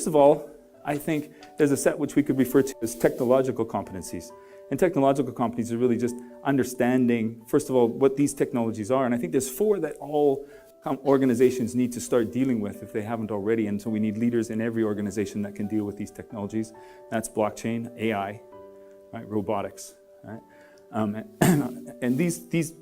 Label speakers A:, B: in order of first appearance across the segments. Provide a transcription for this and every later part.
A: first of all, I think there's a set which we could refer to as technological competencies. And technological competencies are really just understanding, first of all, what these technologies are. And I think there's 4 that all organizations need to start dealing with if they haven't already. And so we need leaders in every organization that can deal with these technologies. That's blockchain, AI, right, robotics. Right? And these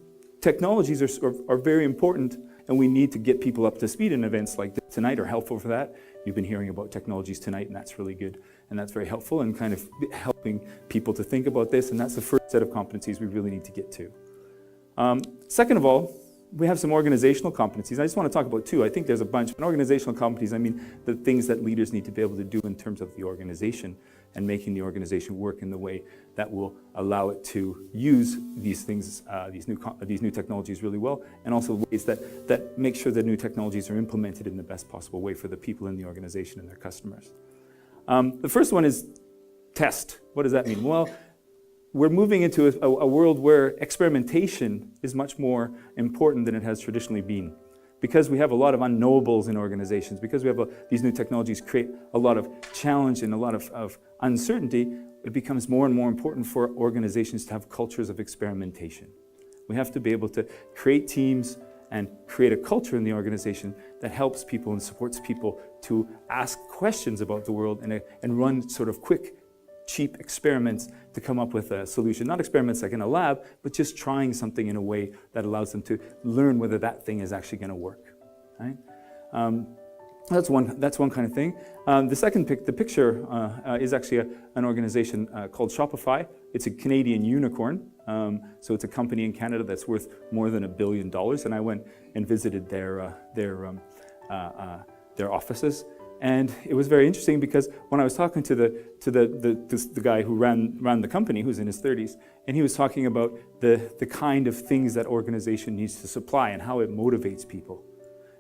A: technologies are very important, and we need to get people up to speed, and events like this tonight are helpful for that. You've been hearing about technologies tonight, and that's really good. And that's very helpful in kind of helping people to think about this, and that's the first set of competencies we really need to get to. Second of all, we have some organizational competencies. I just want to talk about 2. I think there's a bunch. In organizational competencies, I mean the things that leaders need to be able to do in terms of the organization and making the organization work in the way that will allow it to use these things, these new technologies really well, and also ways that make sure that new technologies are implemented in the best possible way for the people in the organization and their customers. The first one is test. What does that mean? Well, we're moving into a world where experimentation is much more important than it has traditionally been. Because we have a lot of unknowables in organizations, because we have these new technologies create a lot of challenge and a lot of uncertainty, it becomes more and more important for organizations to have cultures of experimentation. We have to be able to create teams and create a culture in the organization that helps people and supports people to ask questions about the world and run sort of quick, cheap experiments to come up with a solution. Not experiments like in a lab, but just trying something in a way that allows them to learn whether that thing is actually going to work. Right? That's one kind of thing. The second picture is actually an organization called Shopify. It's a Canadian unicorn. So it's a company in Canada that's worth more than $1 billion. And I went and visited their offices. And it was very interesting because when I was talking to the guy who ran the company, who's in his 30s, and he was talking about the kind of things that organization needs to supply and how it motivates people.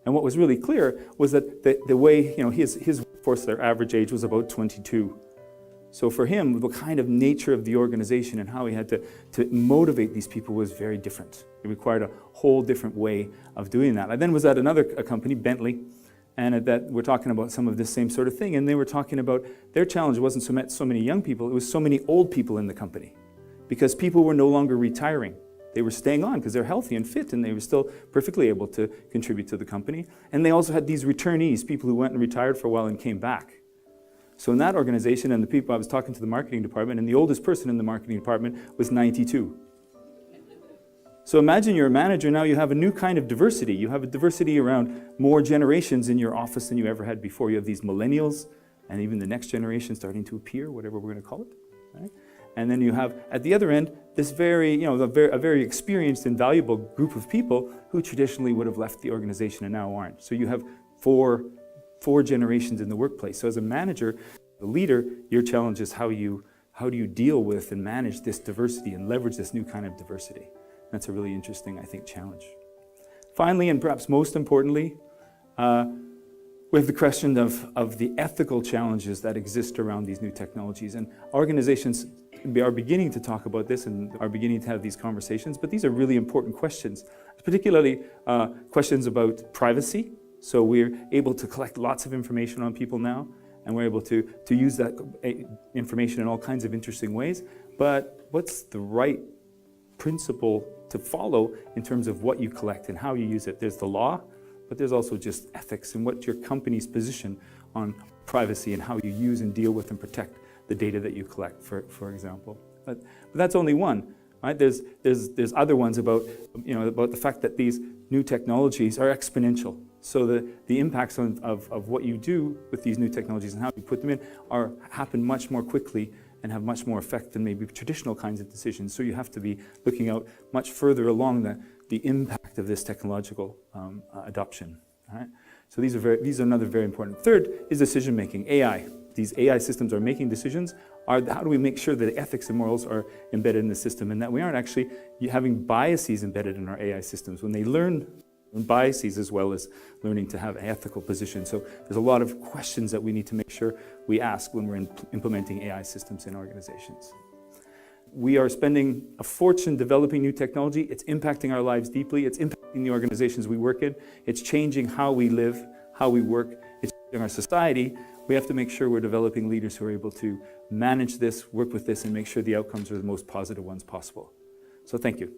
A: And what was really clear was that the way, his workforce, their average age was about 22. So for him, the kind of nature of the organization and how he had to motivate these people was very different. It required a whole different way of doing that. I then was at another company, Bentley, and at that we're talking about some of this same sort of thing. And they were talking about their challenge wasn't so many young people, it was so many old people in the company. Because people were no longer retiring. They were staying on because they're healthy and fit, and they were still perfectly able to contribute to the company. And they also had these returnees, people who went and retired for a while and came back. So in that organization, and the people, I was talking to the marketing department, and the oldest person in the marketing department was 92. So imagine you're a manager, now you have a new kind of diversity. You have a diversity around more generations in your office than you ever had before. You have these millennials, and even the next generation starting to appear, whatever we're going to call it. Right? And then you have, at the other end, this a very experienced and valuable group of people who traditionally would have left the organization and now aren't. So you have four generations in the workplace. So as a manager, the leader, your challenge is how do you deal with and manage this diversity and leverage this new kind of diversity? That's a really interesting, I think, challenge. Finally, and perhaps most importantly, we have the question of the ethical challenges that exist around these new technologies. And organizations are beginning to talk about this and are beginning to have these conversations, but these are really important questions, particularly questions about privacy. So we're able to collect lots of information on people now, and we're able to use that information in all kinds of interesting ways. But what's the right principle to follow in terms of what you collect and how you use it? There's the law, but there's also just ethics and what your company's position on privacy and how you use and deal with and protect the data that you collect, for example. But that's only one, right? There's other ones about the fact that these new technologies are exponential. So the impacts of what you do with these new technologies and how you put them in happen much more quickly and have much more effect than maybe traditional kinds of decisions. So you have to be looking out much further along the impact of this technological adoption. All right? So these are another very important. Third is decision making, AI. These AI systems are making decisions. How do we make sure that the ethics and morals are embedded in the system and that we aren't actually having biases embedded in our AI systems when they learn biases as well as learning to have an ethical position. So there's a lot of questions that we need to make sure we ask when we're implementing AI systems in organizations. We are spending a fortune developing new technology. It's impacting our lives deeply. It's impacting the organizations we work in. It's changing how we live, how we work. It's changing our society. We have to make sure we're developing leaders who are able to manage this, work with this, and make sure the outcomes are the most positive ones possible. So thank you.